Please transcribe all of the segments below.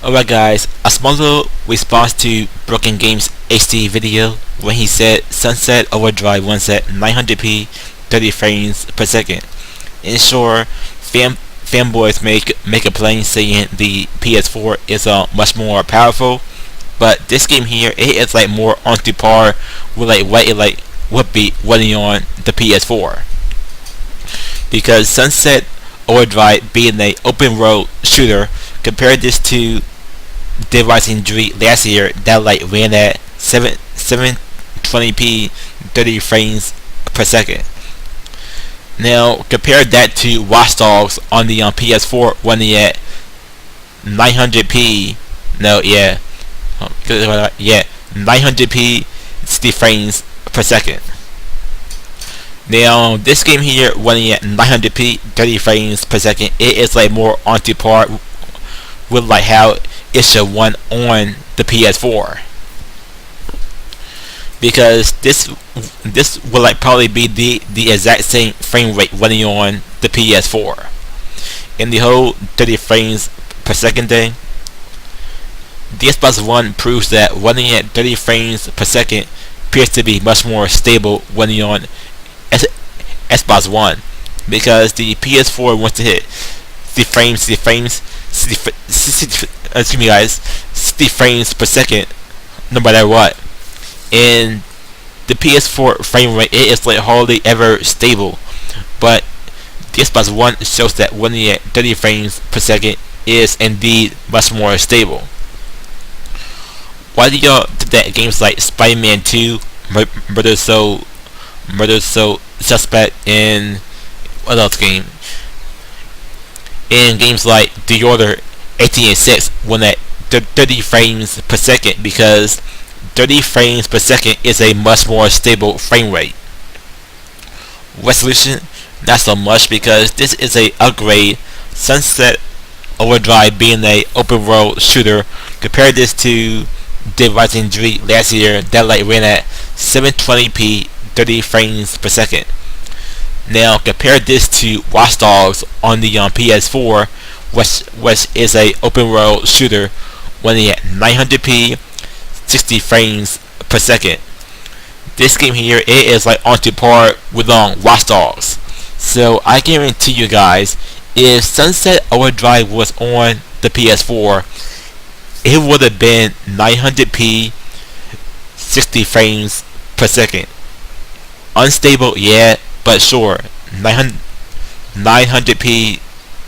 Alright guys, a small little response to BroKebGaMezHD video when he said Sunset Overdrive runs at 900p 30 frames per second. And sure, fanboys make a claim saying the PS4 is much more powerful, but this game here, it is like more onto par with like what it would be running on the PS4. Because Sunset Overdrive being an open world shooter, compare this to Dead Rising 3 last year that ran at 720p 30 frames per second. Now compare that to Watch Dogs on the PS4 running at 900p 900p 60 frames per second. Now this game here running at 900p 30 frames per second, it is like more onto par with like how it should run on the PS4, because this will like probably be the exact same frame rate running on the PS4. In the whole 30 frames per second thing, the Xbox One proves that running at 30 frames per second appears to be much more stable running on Xbox One, because the PS4 wants to hit 60 frames per second no matter what. And the PS4 frame rate, it is like hardly ever stable, but the Xbox One shows that running at 30 frames per second is indeed much more stable. Why do y'all think that games like Spider-Man 2, Murder So Suspect, and what else game? In games like The Order 1886 run at 30 frames per second, because 30 frames per second is a much more stable frame rate. Resolution, not so much, because this is a upgrade. Sunset Overdrive being a open world shooter, compare this to Dead Rising 3 last year that ran at 720p 30 frames per second. Now compare this to Watch Dogs on the PS4, which is a open world shooter running at 900p 60 frames per second. This game here, it is like onto par with Watch Dogs. So I guarantee you guys, if Sunset Overdrive was on the PS4, it would have been 900p 60 frames per second. Unstable, yeah, but sure, 900p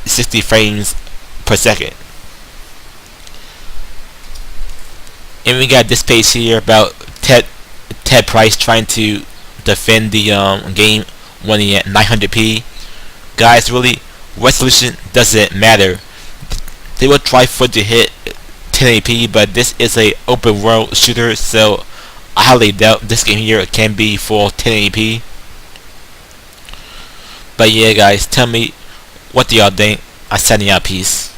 60 frames per second. And we got this page here about Ted Price trying to defend the game running at 900p. Guys, really, resolution doesn't matter. They will try for it to hit 1080p, but this is a open world shooter, so I highly doubt this game here can be full 1080p. But yeah guys, tell me what do y'all think. I'm sending out, peace.